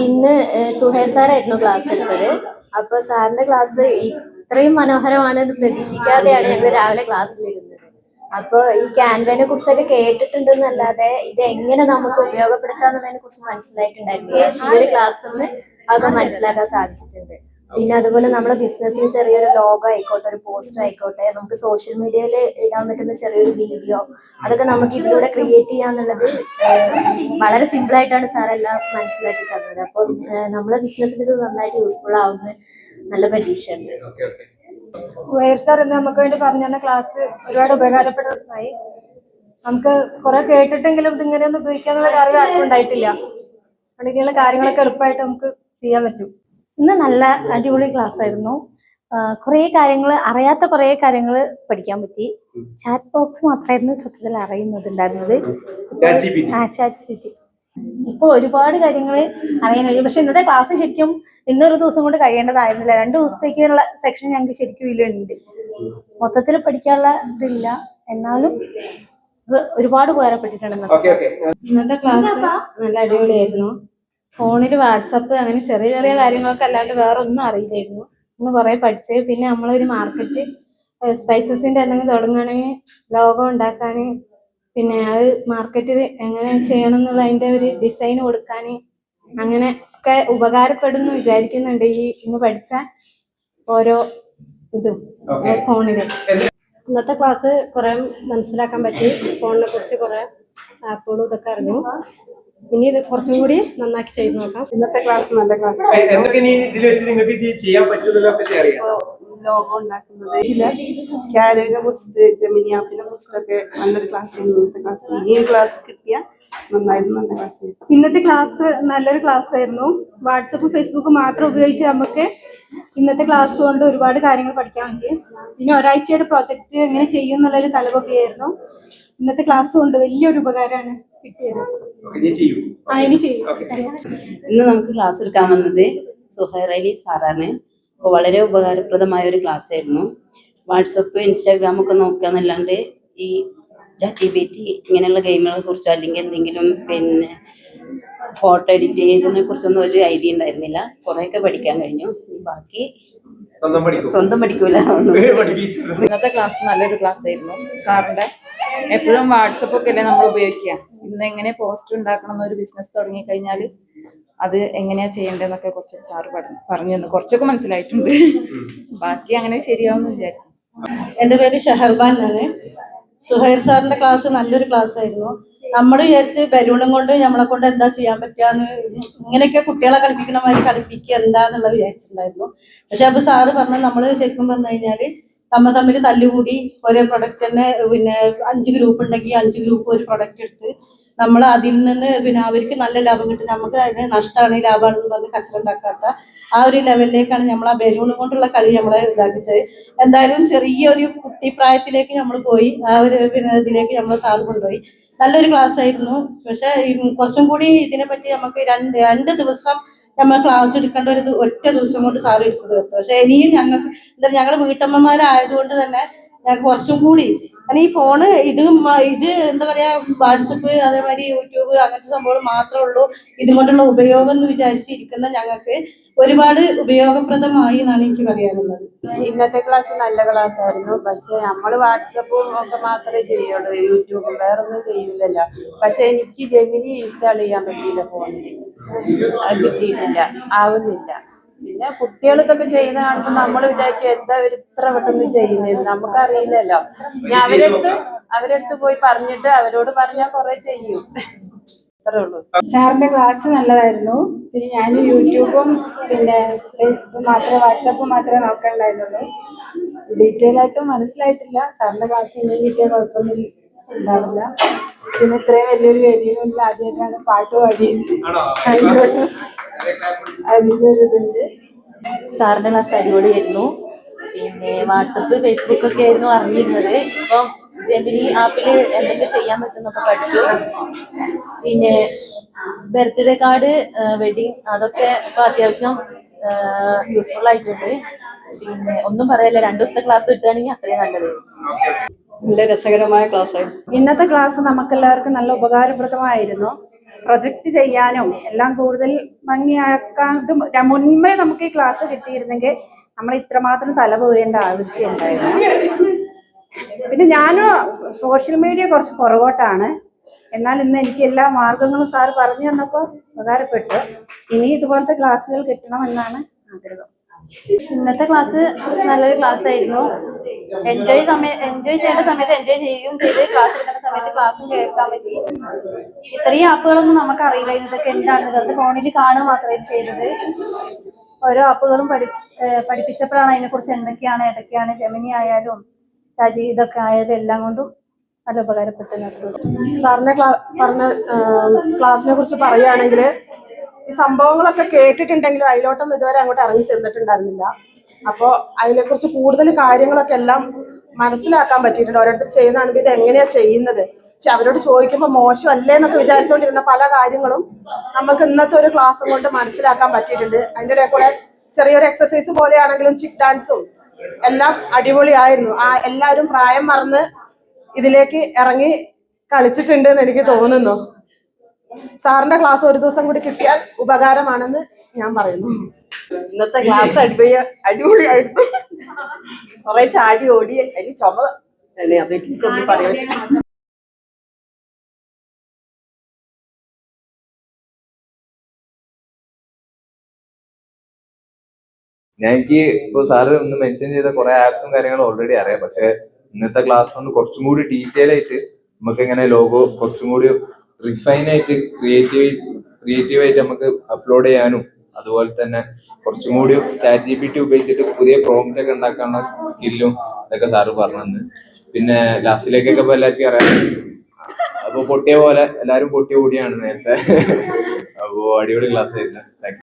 ഇന്ന് സുഹൈർ സാറായിരുന്നു ക്ലാസ് എടുത്തത്. അപ്പൊ സാറിന്റെ ക്ലാസ് ഇത്രയും മനോഹരമാണെന്ന് പ്രതീക്ഷിക്കാതെയാണ് ഞങ്ങൾ രാവിലെ ക്ലാസ്സിലിരുന്നത്. അപ്പൊ ഈ ക്യാൻവനെ കുറിച്ചൊക്കെ കേട്ടിട്ടുണ്ടെന്നല്ലാതെ ഇത് എങ്ങനെ നമുക്ക് ഉപയോഗപ്പെടുത്താന്നുള്ളതിനെ കുറിച്ച് മനസ്സിലായിട്ടുണ്ടായിരുന്നു. പക്ഷേ ഈ ഒരു ക്ലാസ്സിൽ അത് മനസ്സിലാക്കാൻ സാധിച്ചിട്ടുണ്ട്. പിന്നെ അതുപോലെ നമ്മുടെ ബിസിനസ്സിന് ചെറിയൊരു ലോഗോ ആയിക്കോട്ടെ, ഒരു പോസ്റ്റർ ആയിക്കോട്ടെ, നമുക്ക് സോഷ്യൽ മീഡിയയിൽ ഇടാൻ പറ്റുന്ന ചെറിയൊരു വീഡിയോ, അതൊക്കെ നമുക്ക് ഇതിലൂടെ ക്രിയേറ്റ് ചെയ്യാന്നുള്ളത് വളരെ സിമ്പിൾ ആയിട്ടാണ് സാർ എല്ലാം മനസ്സിലാക്കി തന്നത്. അപ്പോൾ നമ്മുടെ ബിസിനസ്സിന് ഇത് നന്നായിട്ട് യൂസ്ഫുൾ ആവുന്ന നല്ല പ്രതീക്ഷയുണ്ട്. സുഹൈർ സാർ ഇന്ന് നമുക്ക് വേണ്ടി പറഞ്ഞു തന്ന ക്ലാസ് ഒരുപാട് ഉപകാരപ്രദമായി. നമുക്ക് കുറെ കേട്ടിട്ടെങ്കിലും ഇതിങ്ങനെയൊന്നും ഉപയോഗിക്കാന്നുള്ള കാര്യം ആർക്കും ഉണ്ടായിട്ടില്ല. അങ്ങനെയുള്ള കാര്യങ്ങളൊക്കെ എളുപ്പമായിട്ട് നമുക്ക് ചെയ്യാൻ പറ്റും. ഇന്ന് നല്ല അടിപൊളി ക്ലാസ് ആയിരുന്നു. കുറേ കാര്യങ്ങൾ അറിയാത്ത കുറേ കാര്യങ്ങൾ പഠിക്കാൻ പറ്റി. ചാറ്റ് ബോക്സ് മാത്രമായിരുന്നു സത്യത്തിൽ അറിയുന്നുണ്ടായിരുന്നത്. ഇപ്പോൾ ഒരുപാട് കാര്യങ്ങൾ അറിയാൻ കഴിയും. പക്ഷെ ഇന്നത്തെ ക്ലാസ് ശരിക്കും ഇന്നൊരു ദിവസം കൊണ്ട് കഴിയേണ്ടതായിരുന്നില്ല. 2 ദിവസത്തേക്കുള്ള സെക്ഷൻ ഞങ്ങൾക്ക് ശരിക്കും ഇതിലുണ്ട്. മൊത്തത്തിൽ പഠിക്കാനുള്ള ഇതില്ല, എന്നാലും ഒരുപാട് ഉപകാരപ്പെട്ടിട്ടുണ്ട്. ഇന്നത്തെ ക്ലാസ് നല്ല അടിപൊളിയായിരുന്നു. ഫോണിൽ വാട്സപ്പ് അങ്ങനെ ചെറിയ ചെറിയ കാര്യങ്ങളൊക്കെ അല്ലാണ്ട് വേറെ ഒന്നും അറിയില്ലായിരുന്നു. ഇന്ന് കുറേ പഠിച്ച്. പിന്നെ നമ്മളൊരു മാർക്കറ്റ് സ്പൈസസിൻ്റെ എന്തെങ്കിലും തുടങ്ങുകയാണെങ്കിൽ ലോഗോ ഉണ്ടാക്കാൻ, പിന്നെ അത് മാർക്കറ്റിൽ എങ്ങനെ ചെയ്യണം എന്നുള്ള അതിൻ്റെ ഒരു ഡിസൈൻ കൊടുക്കാൻ, അങ്ങനെ ഒക്കെ ഉപകാരപ്പെടുമെന്ന് വിചാരിക്കുന്നുണ്ട് ഈ ഇന്ന് പഠിച്ച ഓരോ ഇതും ഫോണിൽ. ഇന്നത്തെ ക്ലാസ് കുറെ മനസ്സിലാക്കാൻ പറ്റി. ഫോണിനെ കുറിച്ച് കുറെ ആപ്പുകളും ഇതൊക്കെ അറിഞ്ഞു. ഇനി ഇത് കുറച്ചും കൂടി നന്നാക്കി ചെയ്ത് നോക്കാം. ഇന്നത്തെ ക്ലാസ് നല്ല ക്ലാസ്. ലോഗോ ഉണ്ടാക്കുന്നത്, ക്യാരറ്റിനെ കുറിച്ചിട്ട്, ജെമിനി ആപ്പിനെ കുറിച്ചിട്ടൊക്കെ നല്ലൊരു ക്ലാസ് ആയിരുന്നു ഇന്നത്തെ ക്ലാസ്. ഈ ക്ലാസ് കിട്ടിയ നന്നായിരുന്നു, നല്ല ക്ലാസ്. ഇന്നത്തെ ക്ലാസ് നല്ലൊരു ക്ലാസ് ആയിരുന്നു. വാട്സപ്പും ഫേസ്ബുക്കും മാത്രം ഉപയോഗിച്ച് നമുക്ക് ഇന്നത്തെ ക്ലാസ് കൊണ്ട് ഒരുപാട് കാര്യങ്ങൾ പഠിക്കാൻ പറ്റി. പിന്നെ ഒരാഴ്ചയുടെ പ്രോജക്റ്റ് എങ്ങനെ ചെയ്യും എന്നുള്ളൊരു തലവൊക്കെയായിരുന്നു. ഇന്നത്തെ ക്ലാസ് കൊണ്ട് വലിയൊരു ഉപകാരമാണ് കിട്ടിയത്. ഇനി ചെയ്യും. ഇന്ന് നമുക്ക് ക്ലാസ് എടുക്കാൻ വന്നത് സുഹൈർ അലി സാറാണ്. അപ്പോൾ വളരെ ഉപകാരപ്രദമായ ഒരു ക്ലാസ് ആയിരുന്നു. വാട്സപ്പ്, ഇൻസ്റ്റാഗ്രാം ഒക്കെ നോക്കുക എന്നല്ലാണ്ട് ഈ ChatGPT ഇങ്ങനെയുള്ള ഗെയിമുകളെ കുറിച്ചോ അല്ലെങ്കിൽ എന്തെങ്കിലും പിന്നെ ഫോട്ടോ എഡിറ്റ് ചെയ്യുന്നതിനെ കുറിച്ചൊന്നും ഒരു ഐഡിയ ഉണ്ടായിരുന്നില്ല. കുറേയൊക്കെ പഠിക്കാൻ കഴിഞ്ഞു. ബാക്കി സ്വന്തം പഠിക്കൂല. ഇന്നത്തെ ക്ലാസ് നല്ലൊരു ക്ലാസ് ആയിരുന്നു സാറിന്റെ. എപ്പോഴും വാട്സപ്പ് ഒക്കെ അല്ലേ നമ്മൾ ഉപയോഗിക്കുക. ഇന്ന് എങ്ങനെ പോസ്റ്റർ ഉണ്ടാക്കണം എന്നൊരു ബിസിനസ് തുടങ്ങി കഴിഞ്ഞാൽ അത് എങ്ങനെയാ ചെയ്യേണ്ടതെന്നൊക്കെ കുറച്ച് സാറ് പറഞ്ഞു തന്നു. കുറച്ചൊക്കെ മനസ്സിലായിട്ടുണ്ട്. ബാക്കി അങ്ങനെ ശരിയാവുമെന്ന് വിചാരിച്ചു. എൻ്റെ പേര് ഷഹർബാൻ ആണ്. സുഹൈർ സാറിന്റെ ക്ലാസ് നല്ലൊരു ക്ലാസ് ആയിരുന്നു. നമ്മൾ വിചാരിച്ച് ബലൂണും കൊണ്ട് നമ്മളെ കൊണ്ട് എന്താ ചെയ്യാൻ പറ്റുകയെന്ന്, ഇങ്ങനെയൊക്കെ കുട്ടികളെ കളിപ്പിക്കണ മാതിരി കളിപ്പിക്കുക എന്താന്നുള്ളത് വിചാരിച്ചിട്ടുണ്ടായിരുന്നു. പക്ഷെ അപ്പോൾ സാറ് പറഞ്ഞത് നമ്മൾ ശരിക്കും പറഞ്ഞു കഴിഞ്ഞാൽ നമ്മൾ തമ്മിൽ തല്ലുകൂടി ഒരേ പ്രൊഡക്റ്റ് തന്നെ, പിന്നെ 5 ഗ്രൂപ്പ് ഉണ്ടെങ്കിൽ 5 ഗ്രൂപ്പ് ഒരു പ്രൊഡക്റ്റ് എടുത്ത് നമ്മൾ അതിൽ നിന്ന് പിന്നെ അവർക്ക് നല്ല ലാഭം കിട്ടും, നമുക്ക് അതിന് നഷ്ടമാണ് ലാഭമാണെന്ന് പറഞ്ഞ് കച്ചറ ഉണ്ടാക്കാത്ത ആ ഒരു ലെവലിലേക്കാണ് നമ്മൾ ആ ബലൂൺ കൊണ്ടുള്ള കളി നമ്മളെ ഇതാക്കിച്ചത്. എന്തായാലും ചെറിയൊരു കുട്ടിപ്രായത്തിലേക്ക് നമ്മൾ പോയി. ആ ഒരു പിന്നെ ഇതിലേക്ക് നമ്മൾ സാറ് കൊണ്ടുപോയി. നല്ലൊരു ക്ലാസ് ആയിരുന്നു. പക്ഷെ കുറച്ചും കൂടി ഇതിനെപ്പറ്റി നമുക്ക് രണ്ട് ദിവസം നമ്മൾ ക്ലാസ് എടുക്കേണ്ട ഒരു ഒറ്റ ദിവസം കൊണ്ട് സാറ് എടുത്തു തീർത്തു. പക്ഷെ ഇനിയും ഞങ്ങൾ വീട്ടമ്മമാരായതുകൊണ്ട് തന്നെ ഞങ്ങൾക്ക് കുറച്ചും കൂടി ഈ ഫോണ് ഇത് എന്താ പറയാ, വാട്സപ്പ് അതേമാതിരി യൂട്യൂബ് അങ്ങനത്തെ സംഭവങ്ങൾ മാത്രമേ ഉള്ളൂ ഇതുകൊണ്ടുള്ള ഉപയോഗം എന്ന് വിചാരിച്ചിരിക്കുന്ന ഞങ്ങൾക്ക് ഒരുപാട് ഉപയോഗപ്രദമായി എന്നാണ് എനിക്ക് പറയാനുള്ളത്. ഇന്നത്തെ ക്ലാസ് നല്ല ക്ലാസ് ആയിരുന്നു. പക്ഷെ നമ്മൾ വാട്സപ്പും ഒക്കെ മാത്രമേ ചെയ്യുള്ളൂ, യൂട്യൂബും വേറൊന്നും ചെയ്യൂലല്ലോ. പക്ഷെ എനിക്ക് ജെമിനി ഇൻസ്റ്റാൾ ചെയ്യാൻ പറ്റിയില്ല ഫോണിൽ. അത് കിട്ടിയിട്ടില്ല, ആവുന്നില്ല. പിന്നെ കുട്ടികൾ ഇതൊക്കെ ചെയ്യുന്ന കാണുമ്പോൾ നമ്മൾ വിചാരിക്കും എന്താ അവർ ഇത്ര പെട്ടെന്ന് ചെയ്യുന്നത്, നമുക്കറിയില്ലല്ലോ. ഞാൻ അവരടുത്ത് പോയി പറഞ്ഞിട്ട് അവരോട് പറഞ്ഞാൽ കുറെ ചെയ്യും. അത്രേ ഉള്ളൂ. സാറിന്റെ ക്ലാസ് നല്ലതായിരുന്നു. പിന്നെ ഞാൻ യൂട്യൂബും പിന്നെ വാട്സപ്പും മാത്രമേ നോക്കണ്ടായിരുന്നുള്ളൂ. ഡീറ്റെയിൽ ആയിട്ട് മനസ്സിലായിട്ടില്ല. സാറിന്റെ ക്ലാസ് ഇനി കിട്ടിയ കുഴപ്പമൊന്നും ഉണ്ടാവില്ല. പിന്നെ ഇത്രയും വലിയൊരു വേദിയിലും ആദ്യമായിട്ടാണ് പാട്ട് പാടിയത്. അതിൻ്റെ ഒരു ഇതുണ്ട്. സാറിന്റെ ക്ലാസ് അടിപൊളിയായിരുന്നു. പിന്നെ വാട്സപ്പ്, ഫേസ്ബുക്ക് ഒക്കെ ആയിരുന്നു അറിഞ്ഞിരുന്നത്. ഇപ്പം ജെമിനി ആപ്പിൽ എന്തൊക്കെ ചെയ്യാൻ പറ്റുന്നൊക്കെ പഠിച്ചു. പിന്നെ ബർത്ത്ഡേ കാർഡ്, വെഡിങ്, അതൊക്കെ ഇപ്പൊ അത്യാവശ്യം യൂസ്ഫുൾ ആയിട്ടുണ്ട്. പിന്നെ ഒന്നും പറയല്ല, 2 ദിവസത്തെ ക്ലാസ് കിട്ടുകയാണെങ്കിൽ അത്രയും നല്ലത്. നല്ല രസകരമായ ക്ലാസ് ആയിരുന്നു. ഇന്നത്തെ ക്ലാസ് നമുക്കെല്ലാവർക്കും നല്ല ഉപകാരപ്രദമായിരുന്നു. പ്രൊജക്റ്റ് ചെയ്യാനും എല്ലാം കൂടുതൽ ഭംഗിയാക്കാൻ മുൻപേ നമുക്ക് ഈ ക്ലാസ് കിട്ടിയിരുന്നെങ്കിൽ നമ്മൾ ഇത്രമാത്രം തല പോകേണ്ട ആവശ്യമുണ്ടായിരുന്നു. പിന്നെ ഞാനും സോഷ്യൽ മീഡിയ കുറച്ച് പുറകോട്ടാണ്. എന്നാൽ ഇന്ന് എനിക്ക് എല്ലാ മാർഗങ്ങളും സാർ പറഞ്ഞു തന്നപ്പോൾ ഉപകാരപ്പെട്ടു. ഇനി ഇതുപോലത്തെ ക്ലാസ്സുകൾ കിട്ടണമെന്നാണ് ആഗ്രഹം. ഇന്നത്തെ ക്ലാസ് നല്ലൊരു ക്ലാസ് ആയിരുന്നു. എൻജോയ് ചെയ്യേണ്ട സമയത്ത് എൻജോയ് ചെയ്യുകയും ചെയ്ത്, ക്ലാസ് എടുക്കേണ്ട സമയത്ത് ക്ലാസ്സും കേൾക്കാൻ പറ്റി. ഇത്രയും ആപ്പുകളൊന്നും നമുക്ക് അറിയില്ല ഇതൊക്കെ എന്താണെന്ന്. വെറുതെ ഫോണിൽ കാണുക മാത്രമേ ചെയ്തത്. ഓരോ ആപ്പുകളും പഠിപ്പിച്ചപ്പോഴാണ് അതിനെക്കുറിച്ച് എന്തൊക്കെയാണ് ഏതൊക്കെയാണ്, ജെമിനി ആയാലും ചാറ്റ് ഇതൊക്കെ ആയാലും എല്ലാം കൊണ്ടും നല്ല ഉപകാരപ്പെട്ടു. സാറിന്റെ പറഞ്ഞ ക്ലാസ്സിനെ കുറിച്ച് പറയുകയാണെങ്കിൽ ഈ സംഭവങ്ങളൊക്കെ കേട്ടിട്ടുണ്ടെങ്കിലും അതിലോട്ടൊന്നും ഇതുവരെ അങ്ങോട്ട് ഇറങ്ങി ചെന്നിട്ടുണ്ടായിരുന്നില്ല. അപ്പോൾ അതിനെക്കുറിച്ച് കൂടുതൽ കാര്യങ്ങളൊക്കെ എല്ലാം മനസ്സിലാക്കാൻ പറ്റിയിട്ടുണ്ട്. ഓരോരുത്തർ ചെയ്യുന്നതാണെങ്കിൽ ഇത് എങ്ങനെയാ ചെയ്യുന്നത്, പക്ഷെ അവരോട് ചോദിക്കുമ്പോൾ മോശമല്ലേ എന്നൊക്കെ വിചാരിച്ചുകൊണ്ടിരുന്ന പല കാര്യങ്ങളും നമുക്ക് ഇന്നത്തെ ഒരു ക്ലാസ് കൊണ്ട് മനസ്സിലാക്കാൻ പറ്റിയിട്ടുണ്ട്. അതിൻ്റെ ഇടയിൽ കൂടെ ചെറിയൊരു എക്സസൈസ് പോലെയാണെങ്കിലും ചിക്ക് ഡാൻസും എല്ലാം അടിപൊളിയായിരുന്നു. എല്ലാവരും പ്രായം മറന്ന് ഇതിലേക്ക് ഇറങ്ങി കളിച്ചിട്ടുണ്ട് എന്ന് എനിക്ക് തോന്നുന്നു. സാറിന്റെ ക്ലാസ് ഒരു ദിവസം കൂടി കിട്ടിയാൽ ഉപകാരമാണെന്ന് ഞാൻ പറയുന്നു. ഇന്നത്തെ ക്ലാസ് അടിപൊളിയായിരുന്നു. കുറെ ചാടി ഓടി അതിന് ചുമ അതെനിക്കൊന്നും പറയാൻ. എനിക്ക് ഇപ്പോൾ സാറ് ഒന്ന് മെൻഷൻ ചെയ്ത കുറെ ആപ്സും കാര്യങ്ങളും ഓൾറെഡി അറിയാം. പക്ഷെ ഇന്നത്തെ ക്ലാസ് കൊണ്ട് കുറച്ചും കൂടി ഡീറ്റെയിൽ ആയിട്ട് നമുക്ക് എങ്ങനെ ലോഗോ കുറച്ചും കൂടി റിഫൈൻ ആയിട്ട് ക്രിയേറ്റീവായിട്ട് നമുക്ക് അപ്ലോഡ് ചെയ്യാനും, അതുപോലെ തന്നെ കുറച്ചും കൂടി ChatGPT ഉപയോഗിച്ചിട്ട് പുതിയ പ്രോംപ്റ്റ് ഒക്കെ ഉണ്ടാക്കാനുള്ള സ്കില്ലും ഇതൊക്കെ സാറ് പറഞ്ഞു. പിന്നെ ലാസ്റ്റിലേക്കൊക്കെ ഇപ്പോൾ എല്ലാവർക്കും അറിയാം. അപ്പോൾ പൊട്ടിയ പോലെ എല്ലാവരും പൊട്ടിയ കൂടിയാണ് നേരത്തെ. അപ്പോൾ അടിപൊളി ക്ലാസ് ആയിരുന്നു. Thank you.